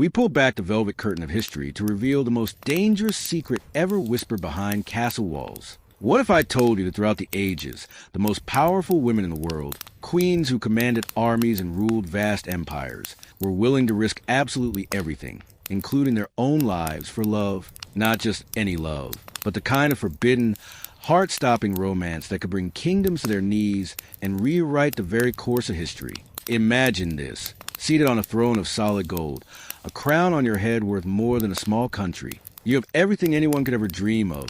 We pull back the velvet curtain of history to reveal the most dangerous secret ever whispered behind castle walls. What if I told you that throughout the ages, the most powerful women in the world, queens who commanded armies and ruled vast empires, were willing to risk absolutely everything, including their own lives for love? Not just any love, but the kind of forbidden, heart-stopping romance that could bring kingdoms to their knees and rewrite the very course of history. Imagine this, seated on a throne of solid gold, a crown on your head worth more than a small country. You have everything anyone could ever dream of,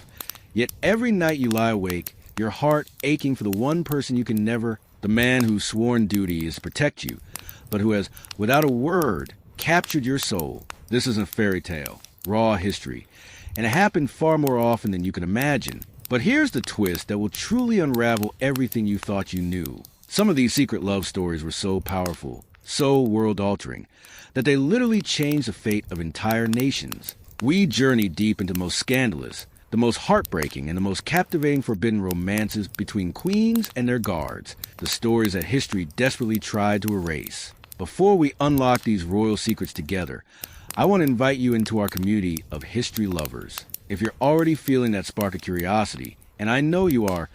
yet every night you lie awake, your heart aching for the one person you can never, the man whose sworn duty is to protect you, but who has, without a word, captured your soul. This isn't a fairy tale, raw history, and it happened far more often than you can imagine. But here's the twist that will truly unravel everything you thought you knew. Some of these secret love stories were so powerful, so world-altering, that they literally changed the fate of entire nations. We journey deep into the most scandalous, the most heartbreaking, and the most captivating forbidden romances between queens and their guards, the stories that history desperately tried to erase. Before we unlock these royal secrets together, I want to invite you into our community of history lovers. If you're already feeling that spark of curiosity, and I know you are,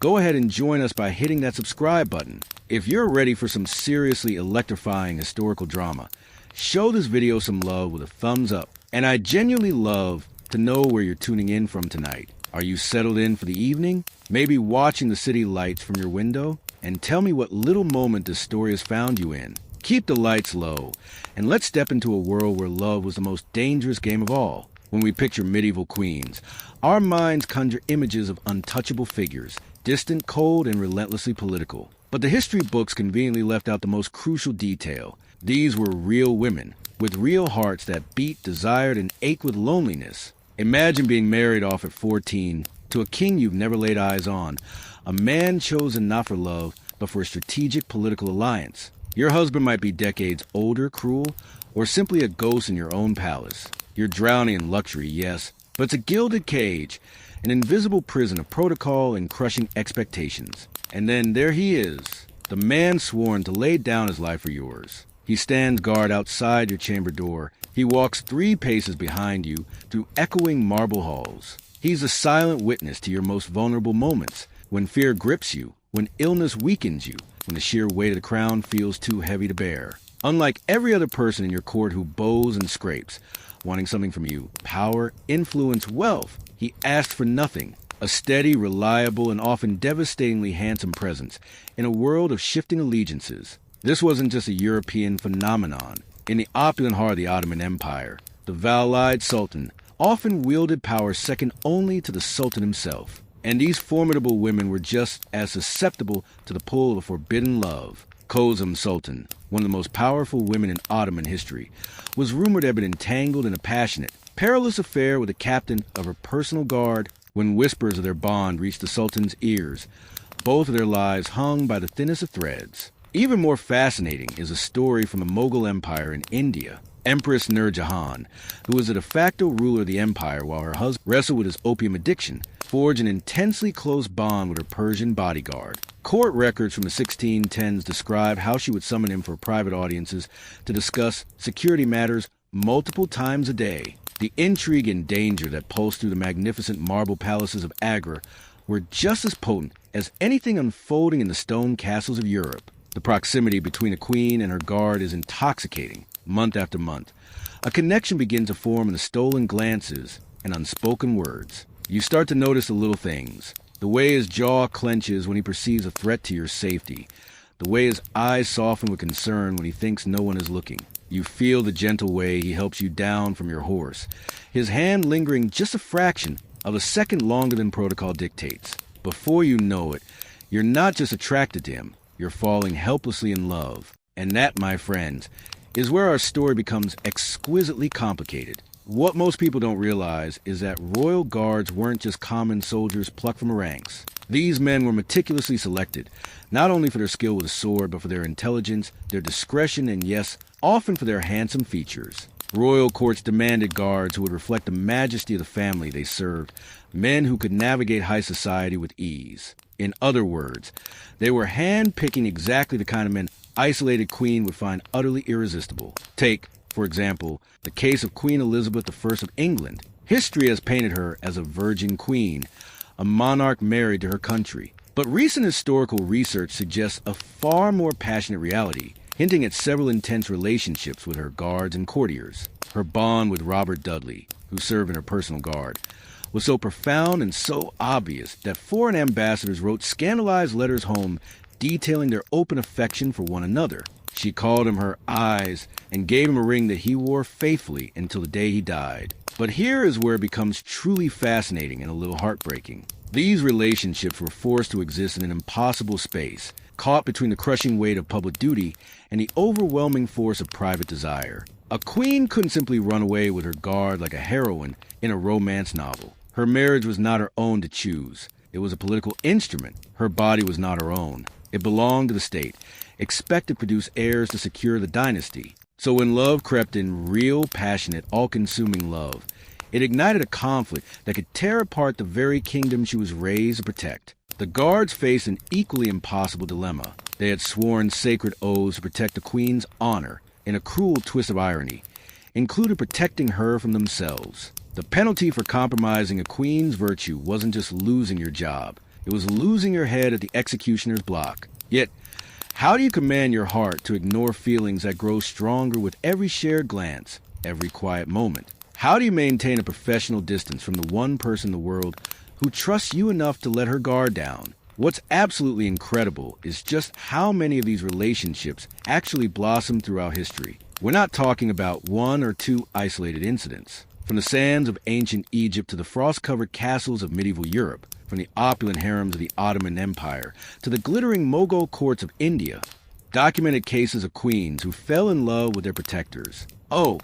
go ahead and join us by hitting that subscribe button. If you're ready for some seriously electrifying historical drama, show this video some love with a thumbs up. And I genuinely love to know where you're tuning in from tonight. Are you settled in for the evening? Maybe watching the city lights from your window? And tell me what little moment this story has found you in. Keep the lights low, and let's step into a world where love was the most dangerous game of all. When we picture medieval queens, our minds conjure images of untouchable figures, distant, cold, and relentlessly political. But the history books conveniently left out the most crucial detail. These were real women, with real hearts that beat, desired, and ached with loneliness. Imagine being married off at 14 to a king you've never laid eyes on, a man chosen not for love, but for a strategic political alliance. Your husband might be decades older, cruel, or simply a ghost in your own palace. You're drowning in luxury, yes, but it's a gilded cage, an invisible prison of protocol and crushing expectations. And then there he is, the man sworn to lay down his life for yours. He stands guard outside your chamber door. He walks 3 paces behind you through echoing marble halls. He's a silent witness to your most vulnerable moments, when fear grips you, when illness weakens you, when the sheer weight of the crown feels too heavy to bear. Unlike every other person in your court who bows and scrapes, wanting something from you, power, influence, wealth, he asked for nothing. A steady, reliable, and often devastatingly handsome presence in a world of shifting allegiances. This wasn't just a European phenomenon. In the opulent heart of the Ottoman Empire, the Valide Sultan often wielded power second only to the Sultan himself. And these formidable women were just as susceptible to the pull of a forbidden love. Kozum Sultan, one of the most powerful women in Ottoman history, was rumored to have been entangled in a passionate, perilous affair with a captain of her personal guard. When whispers of their bond reached the Sultan's ears, both of their lives hung by the thinnest of threads. Even more fascinating is a story from the Mughal Empire in India. Empress Nur Jahan, who was a de facto ruler of the empire while her husband wrestled with his opium addiction, forged an intensely close bond with her Persian bodyguard. Court records from the 1610s describe how she would summon him for private audiences to discuss security matters multiple times a day. The intrigue and danger that pulsed through the magnificent marble palaces of Agra were just as potent as anything unfolding in the stone castles of Europe. The proximity between a queen and her guard is intoxicating. Month after month, a connection begins to form in the stolen glances and unspoken words. You start to notice the little things. The way his jaw clenches when he perceives a threat to your safety. The way his eyes soften with concern when he thinks no one is looking. You feel the gentle way he helps you down from your horse, his hand lingering just a fraction of a second longer than protocol dictates. Before you know it, you're not just attracted to him, you're falling helplessly in love. And that, my friends, is where our story becomes exquisitely complicated. What most people don't realize is that royal guards weren't just common soldiers plucked from the ranks. These men were meticulously selected, not only for their skill with a sword, but for their intelligence, their discretion, and yes, often for their handsome features. Royal courts demanded guards who would reflect the majesty of the family they served, men who could navigate high society with ease. In other words, they were hand-picking exactly the kind of men isolated queen would find utterly irresistible. Take For example, the case of Queen Elizabeth I of England. History has painted her as a virgin queen, a monarch married to her country. But recent historical research suggests a far more passionate reality, hinting at several intense relationships with her guards and courtiers. Her bond with Robert Dudley, who served in her personal guard, was so profound and so obvious that foreign ambassadors wrote scandalized letters home detailing their open affection for one another. She called him her eyes and gave him a ring that he wore faithfully until the day he died. But here is where it becomes truly fascinating and a little heartbreaking. These relationships were forced to exist in an impossible space, caught between the crushing weight of public duty and the overwhelming force of private desire. A queen couldn't simply run away with her guard like a heroine in a romance novel. Her marriage was not her own to choose. It was a political instrument. Her body was not her own. It belonged to the state, expected to produce heirs to secure the dynasty. So when love crept in, real, passionate, all-consuming love, it ignited a conflict that could tear apart the very kingdom she was raised to protect. The guards faced an equally impossible dilemma. They had sworn sacred oaths to protect the queen's honor, in a cruel twist of irony, included protecting her from themselves. The penalty for compromising a queen's virtue wasn't just losing your job. It was losing your head at the executioner's block. Yet, how do you command your heart to ignore feelings that grow stronger with every shared glance, every quiet moment? How do you maintain a professional distance from the one person in the world who trusts you enough to let her guard down? What's absolutely incredible is just how many of these relationships actually blossom throughout history. We're not talking about one or two isolated incidents. From the sands of ancient Egypt to the frost-covered castles of medieval Europe, from the opulent harems of the Ottoman Empire to the glittering Mughal courts of India, documented cases of queens who fell in love with their protectors. Oh,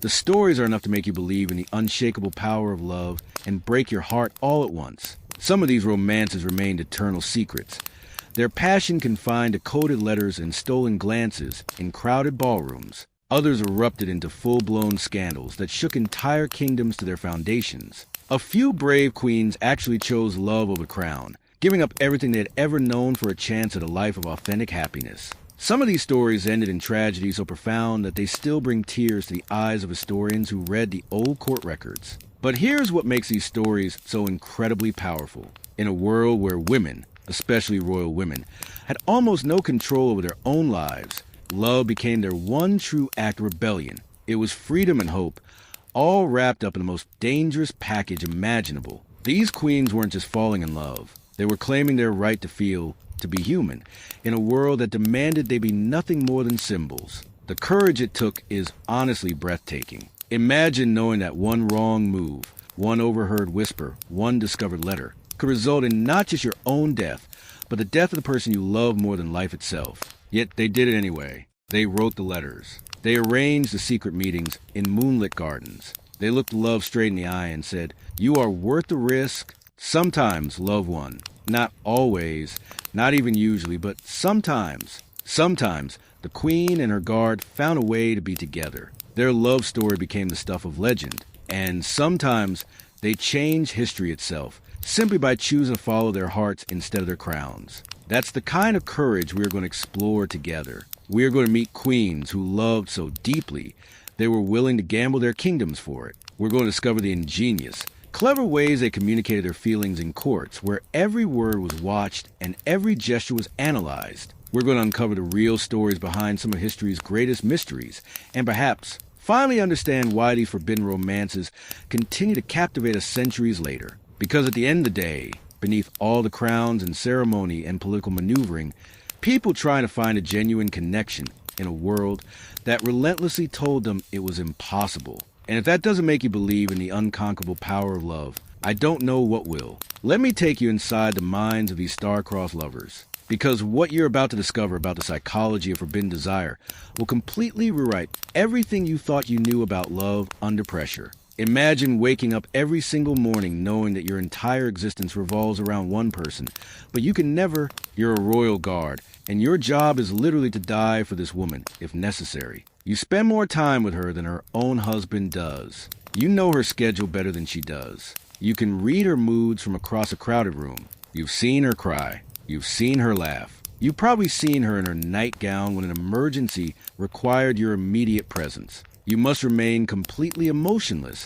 the stories are enough to make you believe in the unshakable power of love and break your heart all at once. Some of these romances remained eternal secrets, their passion confined to coded letters and stolen glances in crowded ballrooms. Others erupted into full-blown scandals that shook entire kingdoms to their foundations. A few brave queens actually chose love over the crown, giving up everything they had ever known for a chance at a life of authentic happiness. Some of these stories ended in tragedy so profound that they still bring tears to the eyes of historians who read the old court records. But here's what makes these stories so incredibly powerful. In a world where women, especially royal women, had almost no control over their own lives, love became their one true act of rebellion. It was freedom and hope, all wrapped up in the most dangerous package imaginable. These queens weren't just falling in love. They were claiming their right to feel, to be human, in a world that demanded they be nothing more than symbols. The courage it took is honestly breathtaking. Imagine knowing that one wrong move, one overheard whisper, one discovered letter, could result in not just your own death, but the death of the person you love more than life itself. Yet they did it anyway. They wrote the letters. They arranged the secret meetings in moonlit gardens. They looked love straight in the eye and said, "You are worth the risk." Sometimes love won. Not always, not even usually, but sometimes. Sometimes the queen and her guard found a way to be together. Their love story became the stuff of legend. And sometimes they changed history itself, simply by choosing to follow their hearts instead of their crowns. That's the kind of courage we are going to explore together. We are going to meet queens who loved so deeply they were willing to gamble their kingdoms for it. We're going to discover the ingenious, clever ways they communicated their feelings in courts, where every word was watched and every gesture was analyzed. We're going to uncover the real stories behind some of history's greatest mysteries, and perhaps finally understand why these forbidden romances continue to captivate us centuries later. Because at the end of the day, beneath all the crowns and ceremony and political maneuvering, people trying to find a genuine connection in a world that relentlessly told them it was impossible. And if that doesn't make you believe in the unconquerable power of love, I don't know what will. Let me take you inside the minds of these star-crossed lovers. Because what you're about to discover about the psychology of forbidden desire will completely rewrite everything you thought you knew about love under pressure. Imagine waking up every single morning knowing that your entire existence revolves around one person, but you can never. You're a royal guard, and your job is literally to die for this woman, if necessary. You spend more time with her than her own husband does. You know her schedule better than she does. You can read her moods from across a crowded room. You've seen her cry. You've seen her laugh. You've probably seen her in her nightgown when an emergency required your immediate presence. You must remain completely emotionless,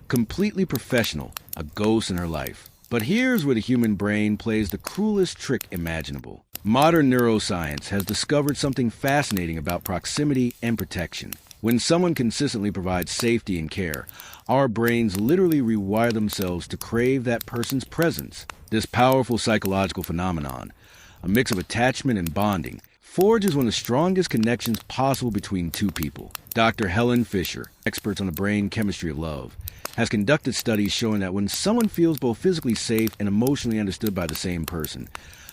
completely professional, a ghost in her life. But here's where the human brain plays the cruelest trick imaginable. Modern neuroscience has discovered something fascinating about proximity and protection. When someone consistently provides safety and care, our brains literally rewire themselves to crave that person's presence. This powerful psychological phenomenon, a mix of attachment and bonding, forges one of the strongest connections possible between two people. Dr. Helen Fisher, expert on the brain chemistry of love, has conducted studies showing that when someone feels both physically safe and emotionally understood by the same person,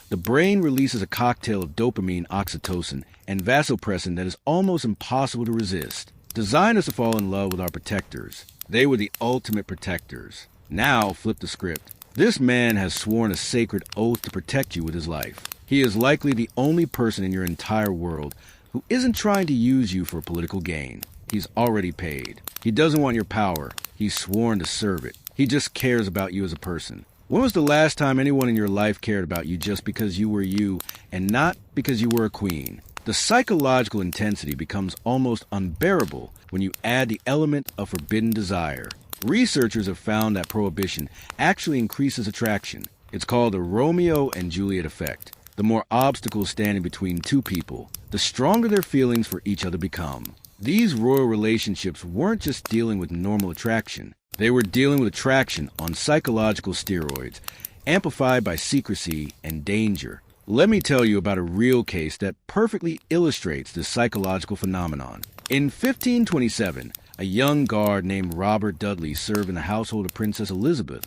the brain releases a cocktail of dopamine, oxytocin, and vasopressin that is almost impossible to resist. Designed us to fall in love with our protectors. They were the ultimate protectors. Now, flip the script. This man has sworn a sacred oath to protect you with his life. He is likely the only person in your entire world who isn't trying to use you for political gain. He's already paid. He doesn't want your power. He's sworn to serve it. He just cares about you as a person. When was the last time anyone in your life cared about you just because you were you and not because you were a queen? The psychological intensity becomes almost unbearable when you add the element of forbidden desire. Researchers have found that prohibition actually increases attraction. It's called the Romeo and Juliet effect. The more obstacles standing between two people, the stronger their feelings for each other become. These royal relationships weren't just dealing with normal attraction. They were dealing with attraction on psychological steroids, amplified by secrecy and danger. Let me tell you about a real case that perfectly illustrates this psychological phenomenon. In 1527, a young guard named Robert Dudley served in the household of Princess Elizabeth,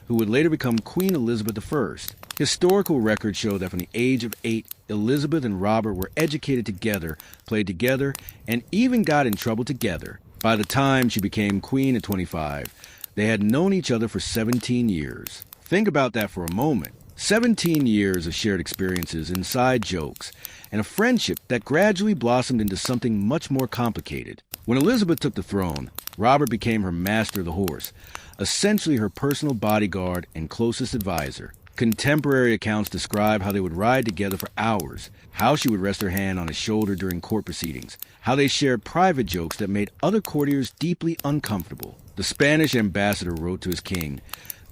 who would later become Queen Elizabeth I. Historical records show that from the age of 8, Elizabeth and Robert were educated together, played together, and even got in trouble together. By the time she became queen at 25, they had known each other for 17 years. Think about that for a moment. 17 years of shared experiences, inside jokes, and a friendship that gradually blossomed into something much more complicated. When Elizabeth took the throne, Robert became her master of the horse, essentially her personal bodyguard and closest advisor. Contemporary accounts describe how they would ride together for hours, how she would rest her hand on his shoulder during court proceedings, how they shared private jokes that made other courtiers deeply uncomfortable. The Spanish ambassador wrote to his king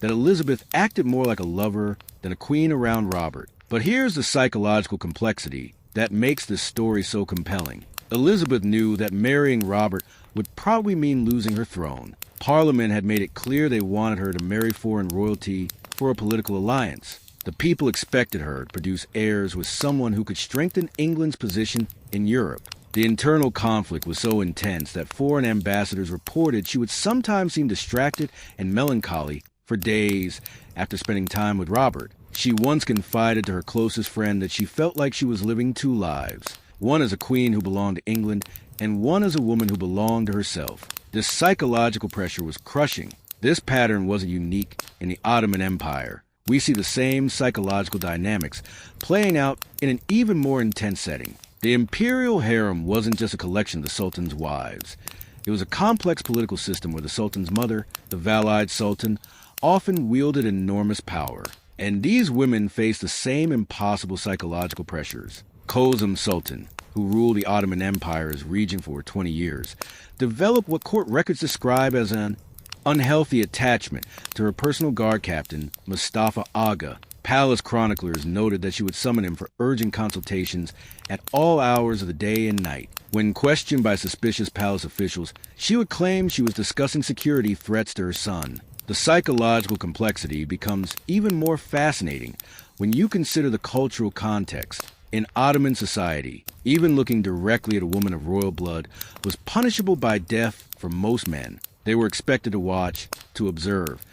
that Elizabeth acted more like a lover than a queen around Robert. But here's the psychological complexity that makes this story so compelling. Elizabeth knew that marrying Robert would probably mean losing her throne. Parliament had made it clear they wanted her to marry foreign royalty for a political alliance. The people expected her to produce heirs with someone who could strengthen England's position in Europe. The internal conflict was so intense that foreign ambassadors reported she would sometimes seem distracted and melancholy for days after spending time with Robert. She once confided to her closest friend that she felt like she was living two lives, one as a queen who belonged to England and one as a woman who belonged to herself. This psychological pressure was crushing. This pattern wasn't unique in the Ottoman Empire. We see the same psychological dynamics playing out in an even more intense setting. The imperial harem wasn't just a collection of the sultan's wives. It was a complex political system where the sultan's mother, the Valide Sultan, often wielded enormous power. And these women faced the same impossible psychological pressures. Kozum Sultan, who ruled the Ottoman Empire as regent for 20 years, developed what court records describe as an unhealthy attachment to her personal guard captain, Mustafa Aga. Palace chroniclers noted that she would summon him for urgent consultations at all hours of the day and night. When questioned by suspicious palace officials, she would claim she was discussing security threats to her son. The psychological complexity becomes even more fascinating when you consider the cultural context. In Ottoman society, even looking directly at a woman of royal blood was punishable by death for most men. They were expected to watch, to observe,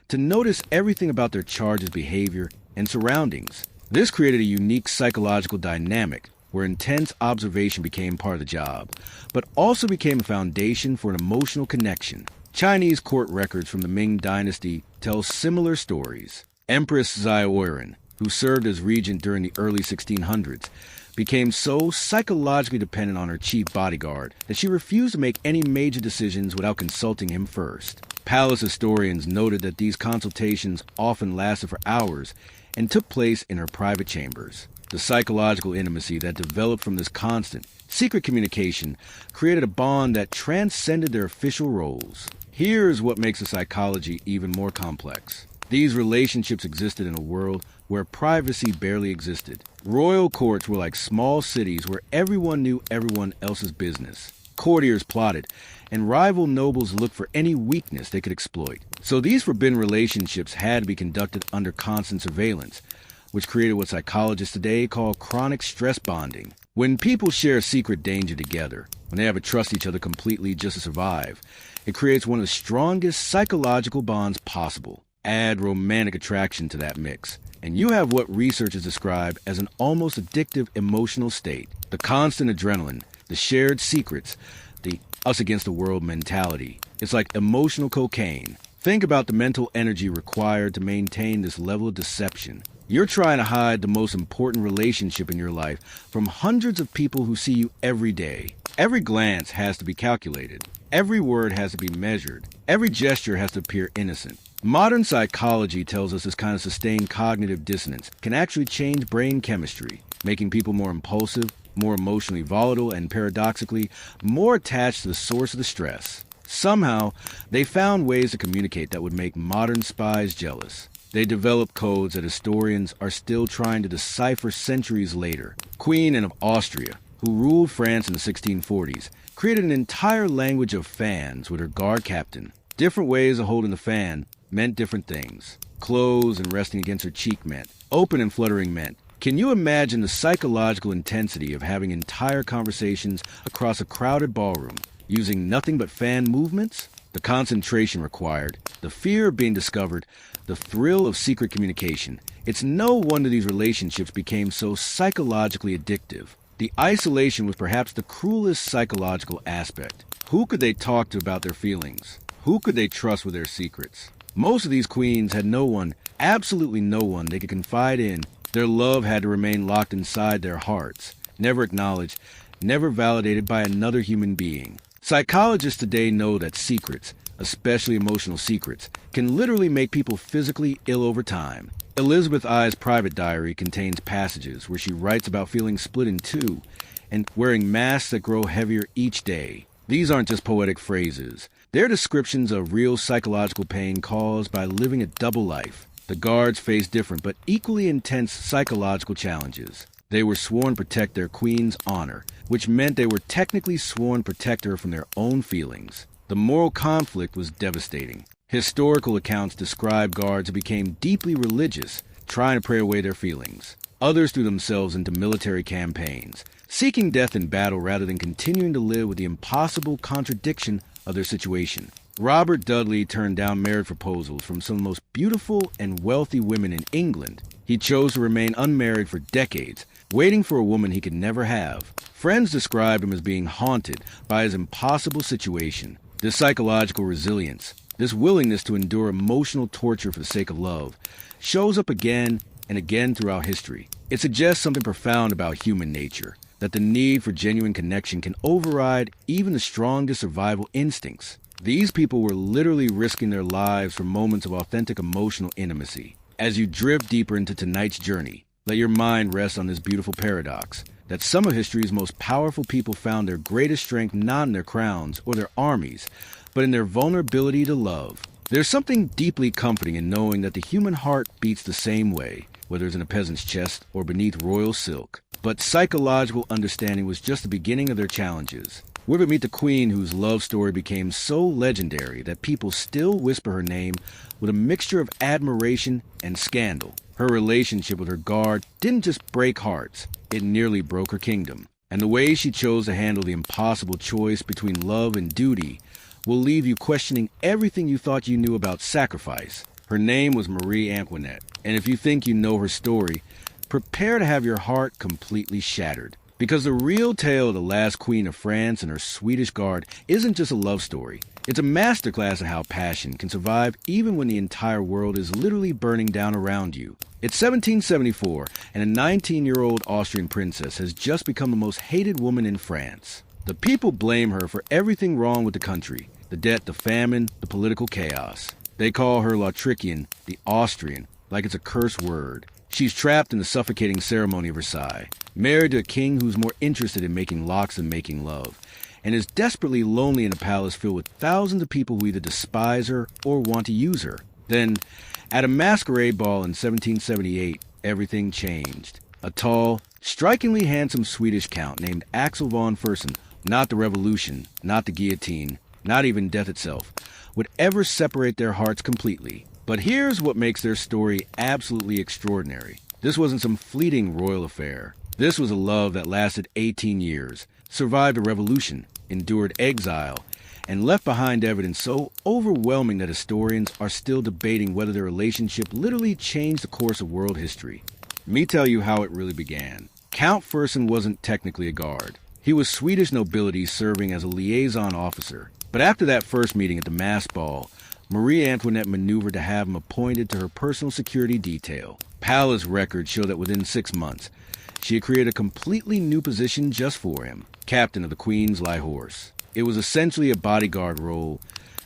to notice everything about their charge's behavior and surroundings. This created a unique psychological dynamic where intense observation became part of the job, but also became a foundation for an emotional connection. Chinese court records from the Ming Dynasty tell similar stories. Empress Xiaoran, who served as regent during the early 1600s, became so psychologically dependent on her chief bodyguard that she refused to make any major decisions without consulting him first. Palace historians noted that these consultations often lasted for hours and took place in her private chambers. The psychological intimacy that developed from this constant, secret communication created a bond that transcended their official roles. Here's what makes the psychology even more complex. These relationships existed in a world where privacy barely existed. Royal courts were like small cities where everyone knew everyone else's business. Courtiers plotted, and rival nobles looked for any weakness they could exploit. So these forbidden relationships had to be conducted under constant surveillance, which created what psychologists today call chronic stress bonding. When people share a secret danger together, when they have to trust each other completely just to survive, it creates one of the strongest psychological bonds possible. Add romantic attraction to that mix, and you have what researchers describe as an almost addictive emotional state. The constant adrenaline, the shared secrets, the us against the world mentality. It's like emotional cocaine. Think about the mental energy required to maintain this level of deception. You're trying to hide the most important relationship in your life from hundreds of people who see you every day. Every glance has to be calculated. Every word has to be measured. Every gesture has to appear innocent. Modern psychology tells us this kind of sustained cognitive dissonance can actually change brain chemistry, making people more impulsive, more emotionally volatile, and paradoxically, more attached to the source of the stress. Somehow, they found ways to communicate that would make modern spies jealous. They developed codes that historians are still trying to decipher centuries later. Queen Anne of Austria, who ruled France in the 1640s, created an entire language of fans with her guard captain. Different ways of holding the fan meant different things. Closed and resting against her cheek meant. Open and fluttering meant. Can you imagine the psychological intensity of having entire conversations across a crowded ballroom, using nothing but fan movements? The concentration required, the fear of being discovered, the thrill of secret communication. It's no wonder these relationships became so psychologically addictive. The isolation was perhaps the cruelest psychological aspect. Who could they talk to about their feelings? Who could they trust with their secrets? Most of these queens had no one, absolutely no one, they could confide in. Their love had to remain locked inside their hearts, never acknowledged, never validated by another human being. Psychologists today know that secrets, especially emotional secrets, can literally make people physically ill over time. Elizabeth I's private diary contains passages where she writes about feeling split in two and wearing masks that grow heavier each day. These aren't just poetic phrases. They're descriptions of real psychological pain caused by living a double life. The guards faced different but equally intense psychological challenges. They were sworn to protect their queen's honor, which meant they were technically sworn to protect her from their own feelings. The moral conflict was devastating. Historical accounts describe guards who became deeply religious, trying to pray away their feelings. Others threw themselves into military campaigns, seeking death in battle rather than continuing to live with the impossible contradiction of their situation. Robert Dudley turned down marriage proposals from some of the most beautiful and wealthy women in England. He chose to remain unmarried for decades, waiting for a woman he could never have. Friends described him as being haunted by his impossible situation. This psychological resilience, this willingness to endure emotional torture for the sake of love, shows up again and again throughout history. It suggests something profound about human nature, that the need for genuine connection can override even the strongest survival instincts. These people were literally risking their lives for moments of authentic emotional intimacy. As you drift deeper into tonight's journey, let your mind rest on this beautiful paradox, that some of history's most powerful people found their greatest strength not in their crowns or their armies, but in their vulnerability to love. There's something deeply comforting in knowing that the human heart beats the same way, whether it's in a peasant's chest or beneath royal silk. But psychological understanding was just the beginning of their challenges. We're to meet the queen whose love story became so legendary that people still whisper her name with a mixture of admiration and scandal. Her relationship with her guard didn't just break hearts, it nearly broke her kingdom. And the way she chose to handle the impossible choice between love and duty will leave you questioning everything you thought you knew about sacrifice. Her name was Marie Antoinette, and if you think you know her story, prepare to have your heart completely shattered. Because the real tale of the last queen of France and her Swedish guard isn't just a love story. It's a masterclass of how passion can survive even when the entire world is literally burning down around you. It's 1774, and a 19-year-old Austrian princess has just become the most hated woman in France. The people blame her for everything wrong with the country, the debt, the famine, the political chaos. They call her L'Autrichian, the Austrian, like it's a curse word. She's trapped in the suffocating ceremony of Versailles, married to a king who's more interested in making locks than making love, and is desperately lonely in a palace filled with thousands of people who either despise her or want to use her. Then, at a masquerade ball in 1778, everything changed. A tall, strikingly handsome Swedish count named Axel von Fersen, not the revolution, not the guillotine, not even death itself, would ever separate their hearts completely. But here's what makes their story absolutely extraordinary. This wasn't some fleeting royal affair. This was a love that lasted 18 years, survived a revolution, endured exile, and left behind evidence so overwhelming that historians are still debating whether their relationship literally changed the course of world history. Let me tell you how it really began. Count Fersen wasn't technically a guard. He was Swedish nobility serving as a liaison officer. But after that first meeting at the masked ball, Marie Antoinette maneuvered to have him appointed to her personal security detail. Palace records show that within 6 months, she had created a completely new position just for him, captain of the Queen's Light Horse. It was essentially a bodyguard role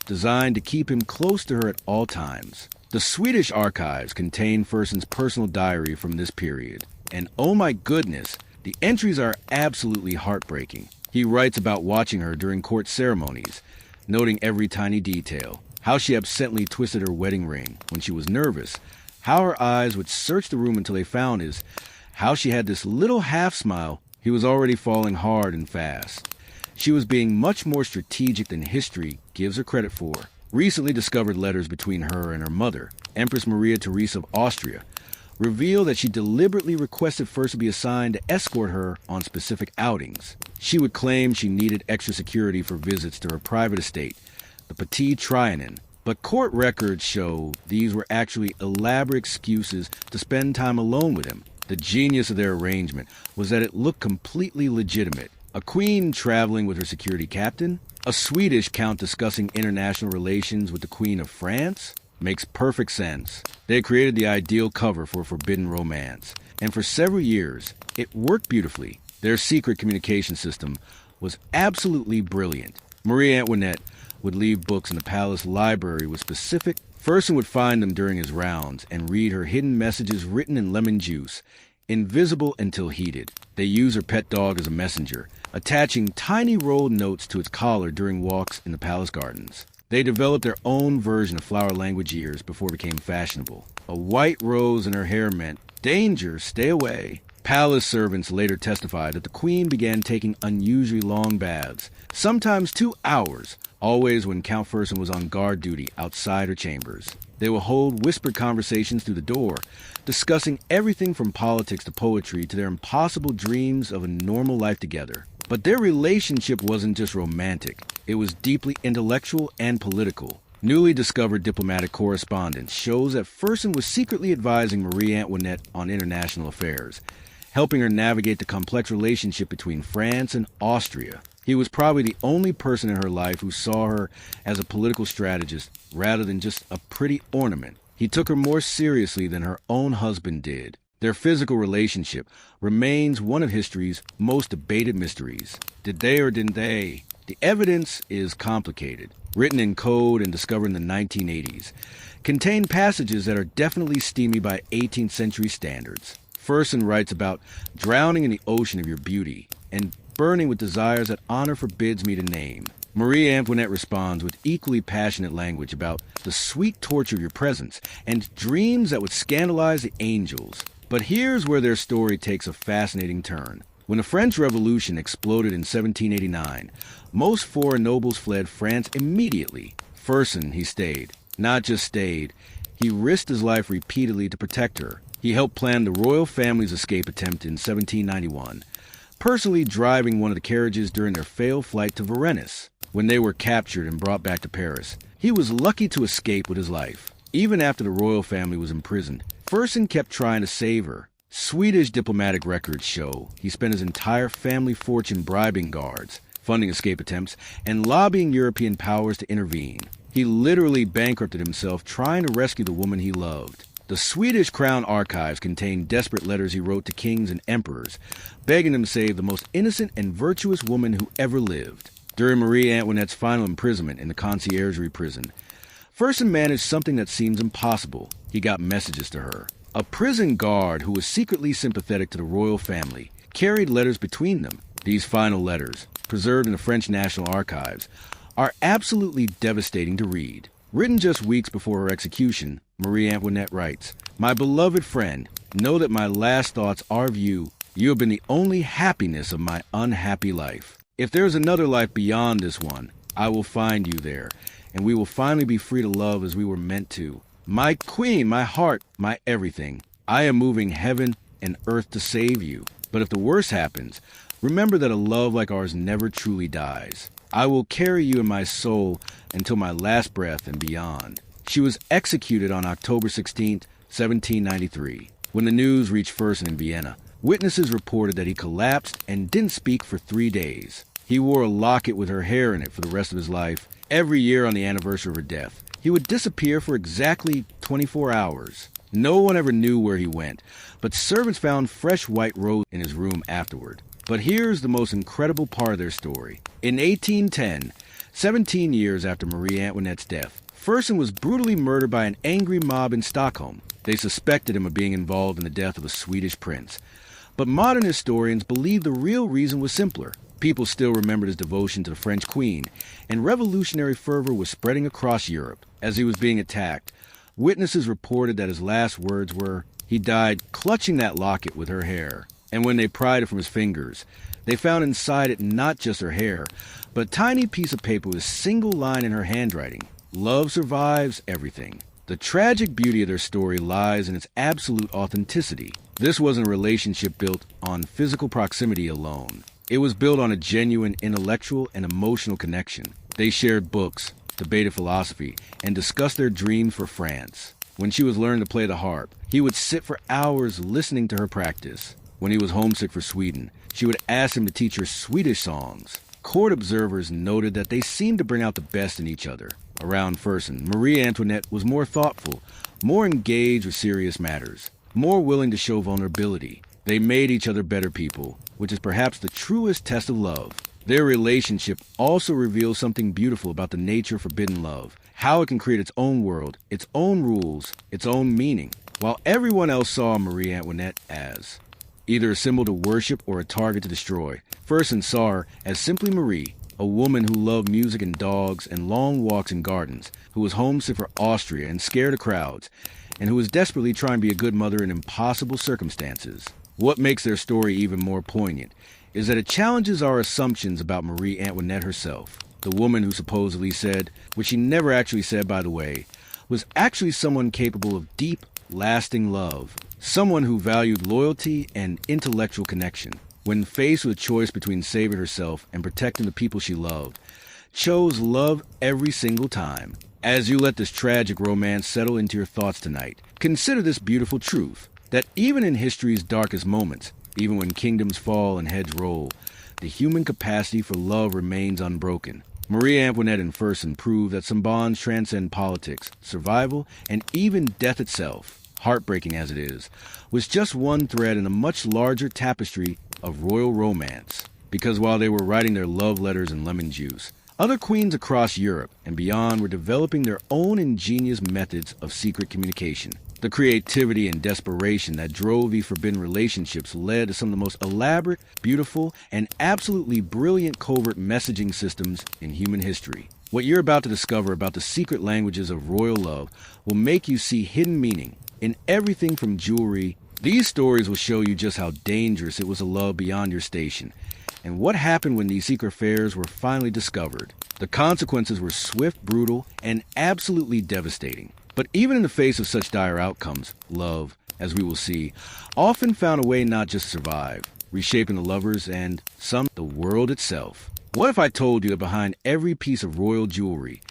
designed to keep him close to her at all times. The Swedish archives contain Fersen's personal diary from this period. And oh my goodness, the entries are absolutely heartbreaking. He writes about watching her during court ceremonies, noting every tiny detail. How she absently twisted her wedding ring when she was nervous, how her eyes would search the room until they found his, how she had this little half-smile. He was already falling hard and fast. She was being much more strategic than history gives her credit for. Recently discovered letters between her and her mother, Empress Maria Theresa of Austria, reveal that she deliberately requested first to be assigned to escort her on specific outings. She would claim she needed extra security for visits to her private estate, the Petit Trianon, but court records show these were actually elaborate excuses to spend time alone with him. The genius of their arrangement was that it looked completely legitimate. A queen traveling with her security captain, a Swedish count discussing international relations with the Queen of France. Makes perfect sense. They created the ideal cover for a forbidden romance, and for several years, it worked beautifully. Their secret communication system was absolutely brilliant. Marie Antoinette would leave books in the palace library with specific. Fersen would find them during his rounds and read her hidden messages written in lemon juice, invisible until heeded. They use her pet dog as a messenger, attaching tiny rolled notes to its collar during walks in the palace gardens. They developed their own version of flower language years before it became fashionable. A white rose in her hair meant, "Danger, stay away." Palace servants later testified that the queen began taking unusually long baths, sometimes 2 hours, always when Count Fersen was on guard duty outside her chambers. They would hold whispered conversations through the door, discussing everything from politics to poetry to their impossible dreams of a normal life together. But their relationship wasn't just romantic. It was deeply intellectual and political. Newly discovered diplomatic correspondence shows that Fersen was secretly advising Marie Antoinette on international affairs, helping her navigate the complex relationship between France and Austria. He was probably the only person in her life who saw her as a political strategist rather than just a pretty ornament. He took her more seriously than her own husband did. Their physical relationship remains one of history's most debated mysteries. Did they or didn't they? The evidence is complicated. Written in code and discovered in the 1980s, contain passages that are definitely steamy by 18th century standards. Fersen writes about drowning in the ocean of your beauty and burning with desires that honor forbids me to name. Marie Antoinette responds with equally passionate language about the sweet torture of your presence and dreams that would scandalize the angels. But here's where their story takes a fascinating turn. When the French Revolution exploded in 1789, most foreign nobles fled France immediately. Fersen, he stayed. Not just stayed, he risked his life repeatedly to protect her. He helped plan the royal family's escape attempt in 1791, personally driving one of the carriages during their failed flight to Varennes. When they were captured and brought back to Paris, he was lucky to escape with his life. Even after the royal family was imprisoned, Fersen kept trying to save her. Swedish diplomatic records show he spent his entire family fortune bribing guards, funding escape attempts, and lobbying European powers to intervene. He literally bankrupted himself trying to rescue the woman he loved. The Swedish Crown archives contain desperate letters he wrote to kings and emperors, begging them to save the most innocent and virtuous woman who ever lived. During Marie Antoinette's final imprisonment in the conciergerie prison, Fersen managed something that seems impossible. He got messages to her. A prison guard who was secretly sympathetic to the royal family carried letters between them. These final letters, preserved in the French National Archives, are absolutely devastating to read. Written just weeks before her execution, Marie Antoinette writes, "My beloved friend, know that my last thoughts are of you. You have been the only happiness of my unhappy life. If there is another life beyond this one, I will find you there, and we will finally be free to love as we were meant to. My queen, my heart, my everything. I am moving heaven and earth to save you. But if the worst happens, remember that a love like ours never truly dies. I will carry you in my soul until my last breath and beyond." She was executed on October 16, 1793. When the news reached Fersen in Vienna, witnesses reported that he collapsed and didn't speak for 3 days. He wore a locket with her hair in it for the rest of his life. Every year on the anniversary of her death, he would disappear for exactly 24 hours. No one ever knew where he went, but servants found fresh white roses in his room afterward. But here's the most incredible part of their story. In 1810, 17 years after Marie Antoinette's death, Fersen was brutally murdered by an angry mob in Stockholm. They suspected him of being involved in the death of a Swedish prince. But modern historians believe the real reason was simpler. People still remembered his devotion to the French queen, and revolutionary fervor was spreading across Europe. As he was being attacked, witnesses reported that his last words were, he died clutching that locket with her hair. And when they pried it from his fingers, they found inside it not just her hair, but a tiny piece of paper with a single line in her handwriting. Love survives everything. The tragic beauty of their story lies in its absolute authenticity. This wasn't a relationship built on physical proximity alone. It was built on a genuine intellectual and emotional connection. They shared books, debated philosophy, and discussed their dreams for France. When she was learning to play the harp, he would sit for hours listening to her practice. When he was homesick for Sweden, she would ask him to teach her Swedish songs. Court observers noted that they seemed to bring out the best in each other. Around Fersen, Marie Antoinette was more thoughtful, more engaged with serious matters, more willing to show vulnerability. They made each other better people, which is perhaps the truest test of love. Their relationship also reveals something beautiful about the nature of forbidden love, how it can create its own world, its own rules, its own meaning, while everyone else saw Marie Antoinette as either a symbol to worship or a target to destroy. Fersen saw her as simply Marie, a woman who loved music and dogs and long walks in gardens, who was homesick for Austria and scared of crowds, and who was desperately trying to be a good mother in impossible circumstances. What makes their story even more poignant is that it challenges our assumptions about Marie Antoinette herself. The woman who supposedly said, which she never actually said by the way, was actually someone capable of deep, lasting love. Someone who valued loyalty and intellectual connection. When faced with a choice between saving herself and protecting the people she loved, chose love every single time. As you let this tragic romance settle into your thoughts tonight, consider this beautiful truth, that even in history's darkest moments, even when kingdoms fall and heads roll, the human capacity for love remains unbroken. Marie Antoinette and Fersen prove that some bonds transcend politics, survival, and even death itself. Heartbreaking as it is, was just one thread in a much larger tapestry of royal romance. Because while they were writing their love letters in lemon juice, other queens across Europe and beyond were developing their own ingenious methods of secret communication. The creativity and desperation that drove these forbidden relationships led to some of the most elaborate, beautiful, and absolutely brilliant covert messaging systems in human history. What you're about to discover about the secret languages of royal love will make you see hidden meaning in everything from jewelry. These stories will show you just how dangerous it was to love beyond your station, and what happened when these secret affairs were finally discovered. The consequences were swift, brutal, and absolutely devastating. But even in the face of such dire outcomes, love, as we will see, often found a way not just to survive, reshaping the lovers and, some, the world itself. What if I told you that behind every piece of royal jewelry,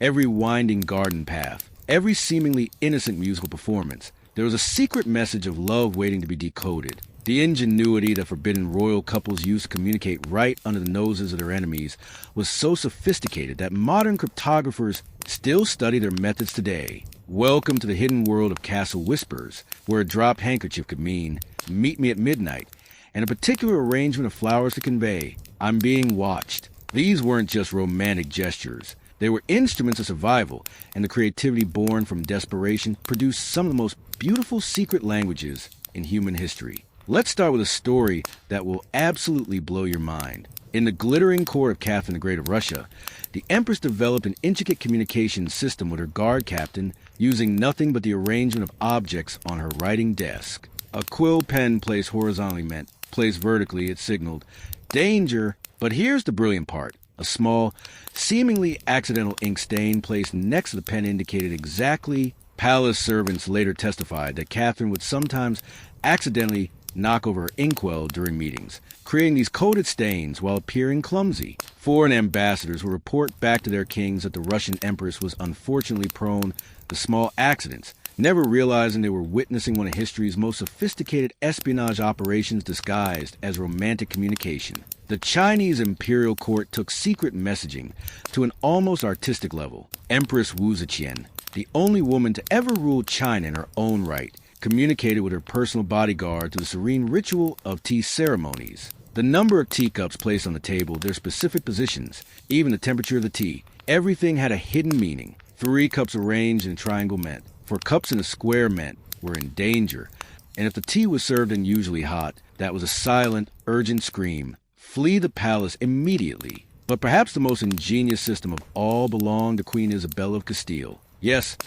every winding garden path, every seemingly innocent musical performance, there was a secret message of love waiting to be decoded? The ingenuity that forbidden royal couples used to communicate right under the noses of their enemies was so sophisticated that modern cryptographers still study their methods today. Welcome to the hidden world of castle whispers, where a dropped handkerchief could mean, meet me at midnight, and a particular arrangement of flowers to convey, I'm being watched. These weren't just romantic gestures. They were instruments of survival, and the creativity born from desperation produced some of the most beautiful secret languages in human history. Let's start with a story that will absolutely blow your mind. In the glittering court of Catherine the Great of Russia, the Empress developed an intricate communication system with her guard captain using nothing but the arrangement of objects on her writing desk. A quill pen placed horizontally meant placed vertically, it signaled danger. But here's the brilliant part. A small, seemingly accidental ink stain placed next to the pen indicated exactly. Palace servants later testified that Catherine would sometimes accidentally knock over her inkwell during meetings, creating these coded stains while appearing clumsy. Foreign ambassadors would report back to their kings that the Russian empress was unfortunately prone to small accidents, never realizing they were witnessing one of history's most sophisticated espionage operations disguised as romantic communication. The Chinese imperial court took secret messaging to an almost artistic level. Empress Wu Zetian, the only woman to ever rule China in her own right, communicated with her personal bodyguard through the serene ritual of tea ceremonies. The number of teacups placed on the table, their specific positions, even the temperature of the tea, everything had a hidden meaning. 3 cups arranged in a triangle meant 4 cups in a square meant we're in danger. And if the tea was served unusually hot, that was a silent, urgent scream. Flee the palace immediately. But perhaps the most ingenious system of all belonged to Queen Isabella of Castile. Yes,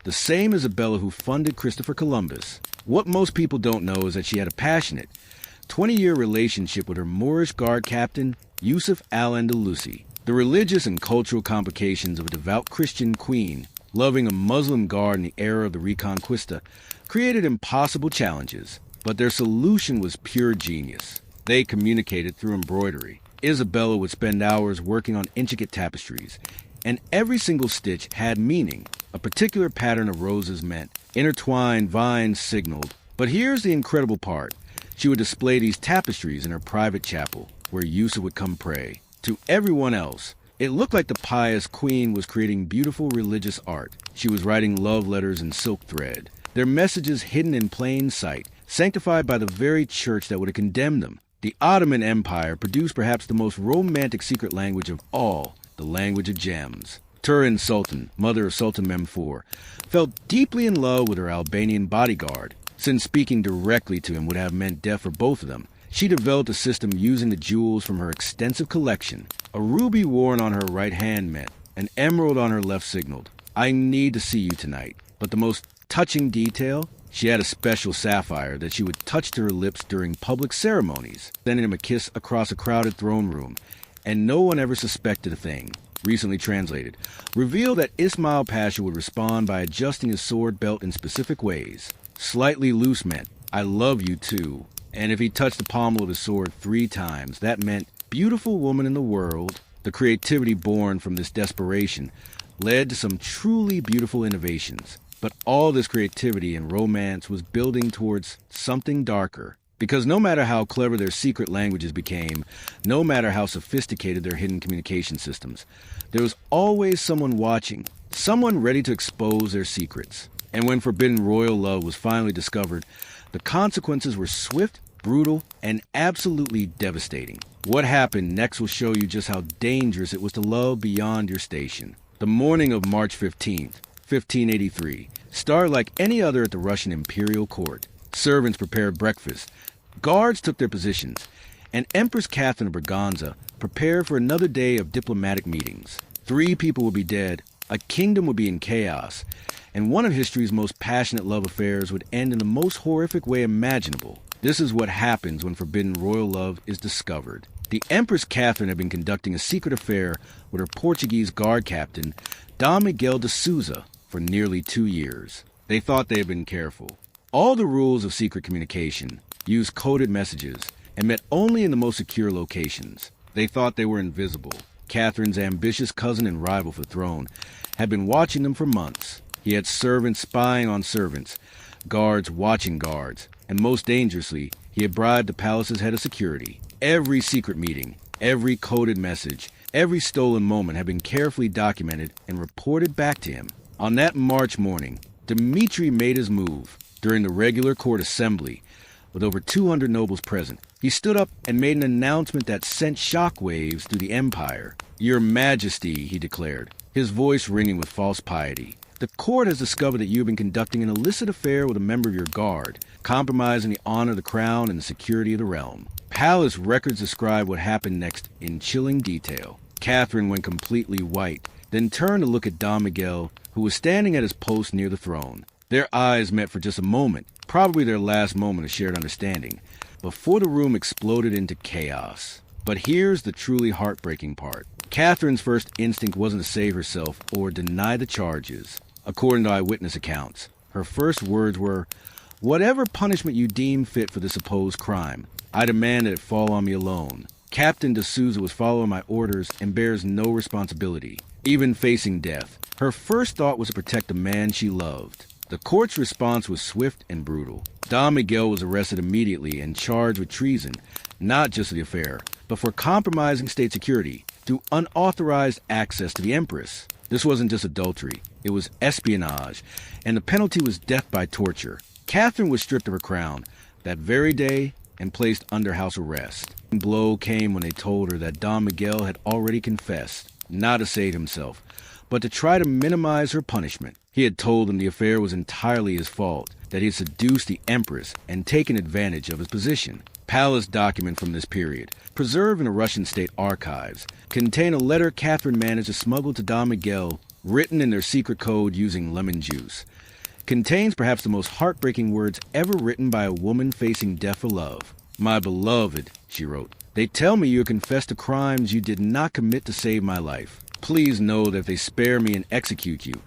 the same Isabella who funded Christopher Columbus. What most people don't know is that she had a passionate, 20-year relationship with her Moorish guard captain, Yusuf al-Andalusi. The religious and cultural complications of a devout Christian queen loving a Muslim guard in the era of the Reconquista created impossible challenges, but their solution was pure genius. They communicated through embroidery. Isabella would spend hours working on intricate tapestries, and every single stitch had meaning. A particular pattern of roses meant intertwined vines signaled. But here's the incredible part. She would display these tapestries in her private chapel, where Yusuf would come pray. To everyone else, it looked like the pious queen was creating beautiful religious art. She was writing love letters in silk thread, their messages hidden in plain sight, sanctified by the very church that would have condemned them. The Ottoman Empire produced perhaps the most romantic secret language of all, the language of gems. Turin Sultan, mother of Sultan Mehmed IV, fell deeply in love with her Albanian bodyguard. Since speaking directly to him would have meant death for both of them, she developed a system using the jewels from her extensive collection. A ruby worn on her right hand meant an emerald on her left signaled, I need to see you tonight. But the most touching detail? She had a special sapphire that she would touch to her lips during public ceremonies, sending him a kiss across a crowded throne room, and no one ever suspected a thing. Recently translated, revealed that Ismail Pasha would respond by adjusting his sword belt in specific ways. Slightly loose meant, I love you too. And if he touched the pommel of his sword 3 times, that meant, beautiful woman in the world. The creativity born from this desperation led to some truly beautiful innovations. But all this creativity and romance was building towards something darker. Because no matter how clever their secret languages became, no matter how sophisticated their hidden communication systems, there was always someone watching, someone ready to expose their secrets. And when forbidden royal love was finally discovered, the consequences were swift, brutal, and absolutely devastating. What happened next will show you just how dangerous it was to love beyond your station. The morning of March 15th, 1583, started like any other at the Russian imperial court. Servants prepared breakfast, guards took their positions, and Empress Catherine of Braganza prepared for another day of diplomatic meetings. 3 people would be dead, a kingdom would be in chaos, and one of history's most passionate love affairs would end in the most horrific way imaginable. This is what happens when forbidden royal love is discovered. The Empress Catherine had been conducting a secret affair with her Portuguese guard captain, Dom Miguel de Souza, for nearly 2 years. They thought they had been careful. All the rules of secret communication used coded messages and met only in the most secure locations. They thought they were invisible. Catherine's ambitious cousin and rival for the throne had been watching them for months. He had servants spying on servants, guards watching guards, and most dangerously, he had bribed the palace's head of security. Every secret meeting, every coded message, every stolen moment had been carefully documented and reported back to him. On that March morning, Dmitri made his move. During the regular court assembly, with over 200 nobles present, he stood up and made an announcement that sent shockwaves through the empire. Your Majesty, he declared, his voice ringing with false piety. "The court has discovered that you have been conducting an illicit affair with a member of your guard, compromising the honor of the crown and the security of the realm." Palace records describe what happened next in chilling detail. Catherine went completely white, then turned to look at Don Miguel, who was standing at his post near the throne. Their eyes met for just a moment, probably their last moment of shared understanding, before the room exploded into chaos. But here's the truly heartbreaking part. Catherine's first instinct wasn't to save herself or deny the charges. According to eyewitness accounts, her first words were, "Whatever punishment you deem fit for the supposed crime, I demand that it fall on me alone. Captain de Souza was following my orders and bears no responsibility." Even facing death, her first thought was to protect the man she loved. The court's response was swift and brutal. Don Miguel was arrested immediately and charged with treason, not just for the affair, but for compromising state security through unauthorized access to the Empress. This wasn't just adultery, it was espionage, and the penalty was death by torture. Catherine was stripped of her crown that very day and placed under house arrest. The blow came when they told her that Don Miguel had already confessed, not to save himself, but to try to minimize her punishment. He had told them the affair was entirely his fault, that he had seduced the Empress and taken advantage of his position. Palace documents from this period, preserved in the Russian state archives, contain a letter Catherine managed to smuggle to Don Miguel, written in their secret code using lemon juice. Contains perhaps the most heartbreaking words ever written by a woman facing death for love. "My beloved," she wrote, "they tell me you have confessed to crimes you did not commit to save my life. Please know that if they spare me and execute you,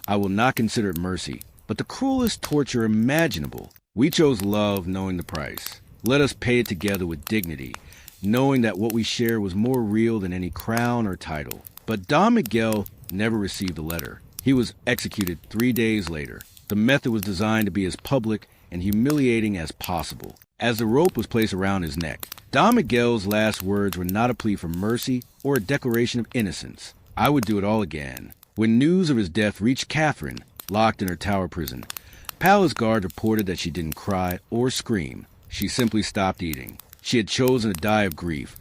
I will not consider it mercy, but the cruelest torture imaginable. We chose love knowing the price. Let us pay it together with dignity, knowing that what we share was more real than any crown or title." But Don Miguel never received the letter. He was executed 3 days later. The method was designed to be as public and humiliating as possible. As the rope was placed around his neck, Don Miguel's last words were not a plea for mercy or a declaration of innocence. "I would do it all again." When news of his death reached Catherine, locked in her tower prison, palace guard reported that she didn't cry or scream. She simply stopped eating. She had chosen to die of grief,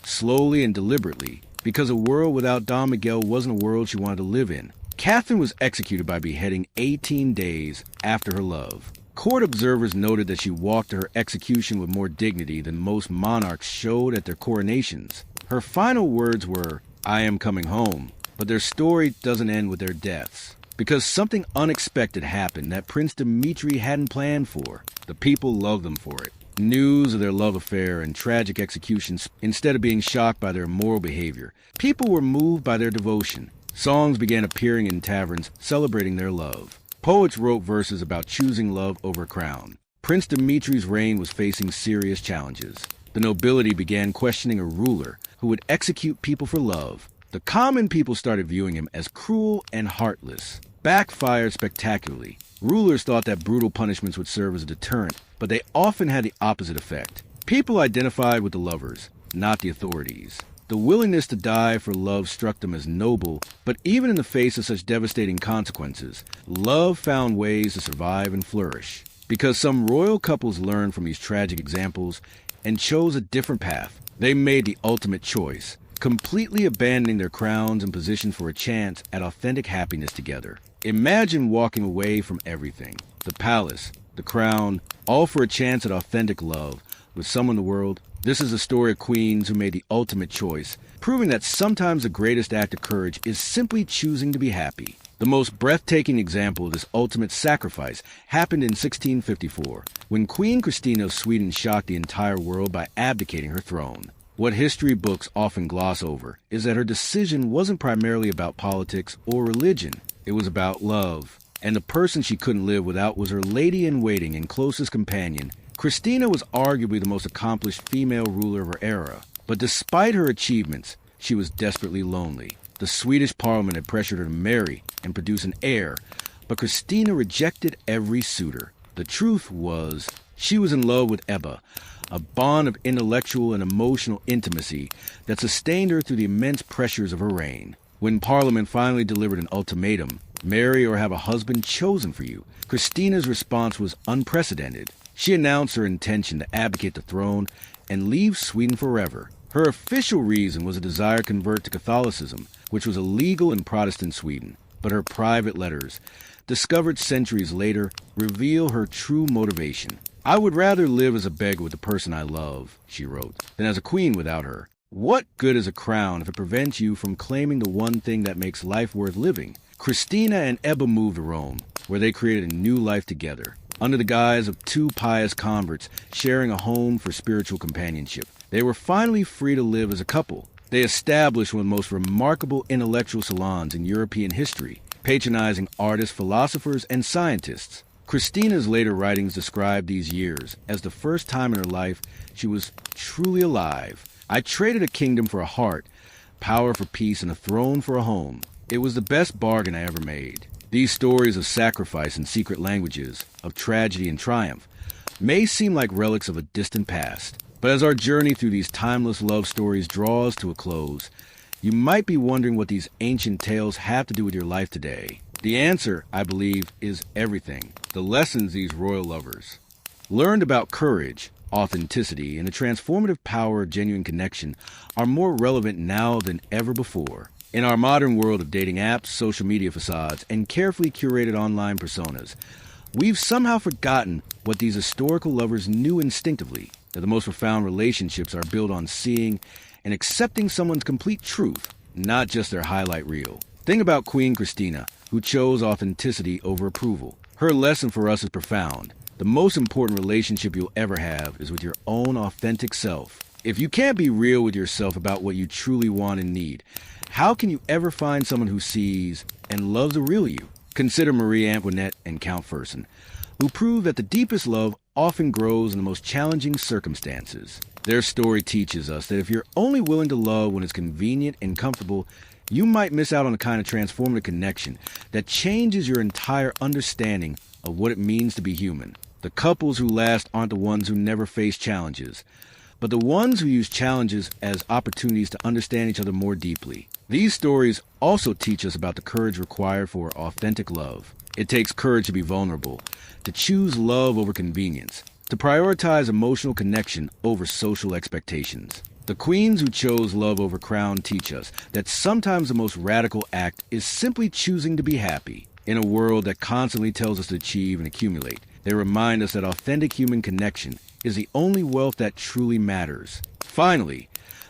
slowly and deliberately, because a world without Don Miguel wasn't a world she wanted to live in. Catherine was executed by beheading 18 days after her love. Court observers noted that she walked to her execution with more dignity than most monarchs showed at their coronations. Her final words were, "I am coming home," but their story doesn't end with their deaths. Because something unexpected happened that Prince Dmitri hadn't planned for. The people loved them for it. News of their love affair and tragic executions, instead of being shocked by their immoral behavior, people were moved by their devotion. Songs began appearing in taverns celebrating their love. Poets wrote verses about choosing love over a crown. Prince Dimitri's reign was facing serious challenges. The nobility began questioning a ruler who would execute people for love. The common people started viewing him as cruel and heartless. Backfired spectacularly. Rulers thought that brutal punishments would serve as a deterrent, but they often had the opposite effect. People identified with the lovers, not the authorities. The willingness to die for love struck them as noble, but even in the face of such devastating consequences, love found ways to survive and flourish. Because some royal couples learned from these tragic examples and chose a different path. They made the ultimate choice, completely abandoning their crowns and positions for a chance at authentic happiness together. Imagine walking away from everything, the palace, the crown, all for a chance at authentic love with someone in the world. This is a story of queens who made the ultimate choice, proving that sometimes the greatest act of courage is simply choosing to be happy. The most breathtaking example of this ultimate sacrifice happened in 1654, when Queen Christina of Sweden shocked the entire world by abdicating her throne. What history books often gloss over is that her decision wasn't primarily about politics or religion. It was about love. And the person she couldn't live without was her lady-in-waiting and closest companion. Christina was arguably the most accomplished female ruler of her era. But despite her achievements, she was desperately lonely. The Swedish parliament had pressured her to marry and produce an heir, but Christina rejected every suitor. The truth was, she was in love with Ebba, a bond of intellectual and emotional intimacy that sustained her through the immense pressures of her reign. When Parliament finally delivered an ultimatum, marry or have a husband chosen for you, Christina's response was unprecedented. She announced her intention to abdicate the throne and leave Sweden forever. Her official reason was a desire to convert to Catholicism, which was illegal in Protestant Sweden. But her private letters, discovered centuries later, reveal her true motivation. "I would rather live as a beggar with the person I love," she wrote, "than as a queen without her. What good is a crown if it prevents you from claiming the one thing that makes life worth living?" Christina and Ebba moved to Rome, where they created a new life together, under the guise of two pious converts sharing a home for spiritual companionship. They were finally free to live as a couple. They established one of the most remarkable intellectual salons in European history, patronizing artists, philosophers, and scientists. Christina's later writings describe these years as the first time in her life she was truly alive. "I traded a kingdom for a heart, power for peace, and a throne for a home. It was the best bargain I ever made." These stories of sacrifice in secret languages, of tragedy and triumph, may seem like relics of a distant past. But as our journey through these timeless love stories draws to a close, you might be wondering what these ancient tales have to do with your life today. The answer, I believe, is everything. The lessons these royal lovers learned about courage, authenticity, and the transformative power of genuine connection are more relevant now than ever before. In our modern world of dating apps, social media facades, and carefully curated online personas, we've somehow forgotten what these historical lovers knew instinctively, that the most profound relationships are built on seeing and accepting someone's complete truth, not just their highlight reel. Think about Queen Christina, who chose authenticity over approval. Her lesson for us is profound. The most important relationship you'll ever have is with your own authentic self. If you can't be real with yourself about what you truly want and need, how can you ever find someone who sees and loves the real you? Consider Marie Antoinette and Count Fersen, who prove that the deepest love often grows in the most challenging circumstances. Their story teaches us that if you're only willing to love when it's convenient and comfortable, you might miss out on the kind of transformative connection that changes your entire understanding of what it means to be human. The couples who last aren't the ones who never face challenges, but the ones who use challenges as opportunities to understand each other more deeply. These stories also teach us about the courage required for authentic love. It takes courage to be vulnerable, to choose love over convenience, to prioritize emotional connection over social expectations. The queens who chose love over crown teach us that sometimes the most radical act is simply choosing to be happy. In a world that constantly tells us to achieve and accumulate, they remind us that authentic human connection is the only wealth that truly matters. Finally,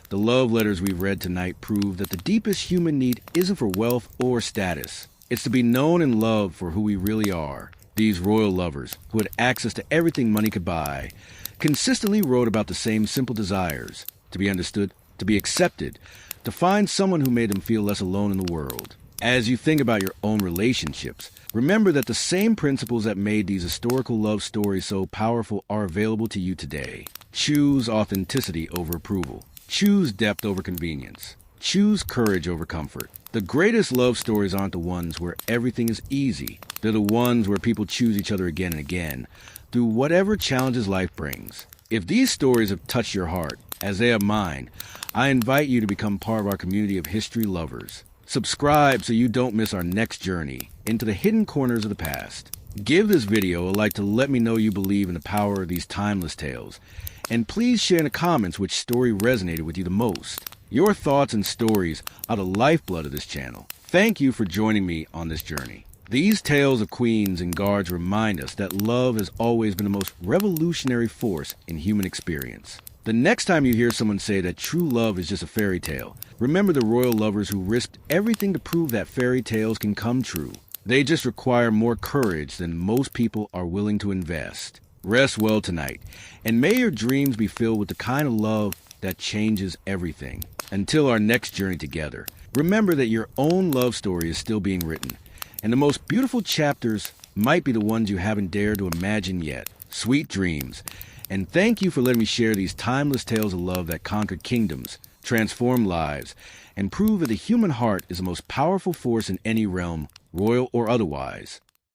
the love letters we've read tonight prove that the deepest human need isn't for wealth or status. It's to be known and loved for who we really are. These royal lovers, who had access to everything money could buy, consistently wrote about the same simple desires: to be understood, to be accepted, to find someone who made them feel less alone in the world. As you think about your own relationships, remember that the same principles that made these historical love stories so powerful are available to you today. Choose authenticity over approval. Choose depth over convenience. Choose courage over comfort. The greatest love stories aren't the ones where everything is easy. They're the ones where people choose each other again and again, through whatever challenges life brings. If these stories have touched your heart, as they have mine, I invite you to become part of our community of history lovers. Subscribe so you don't miss our next journey into the hidden corners of the past. Give this video a like to let me know you believe in the power of these timeless tales. And please share in the comments which story resonated with you the most. Your thoughts and stories are the lifeblood of this channel. Thank you for joining me on this journey. These tales of queens and guards remind us that love has always been the most revolutionary force in human experience. The next time you hear someone say that true love is just a fairy tale, remember the royal lovers who risked everything to prove that fairy tales can come true. They just require more courage than most people are willing to invest. Rest well tonight, and may your dreams be filled with the kind of love that changes everything. Until our next journey together, remember that your own love story is still being written, and the most beautiful chapters might be the ones you haven't dared to imagine yet. Sweet dreams, and thank you for letting me share these timeless tales of love that conquered kingdoms, transformed lives, and prove that the human heart is the most powerful force in any realm, royal or otherwise.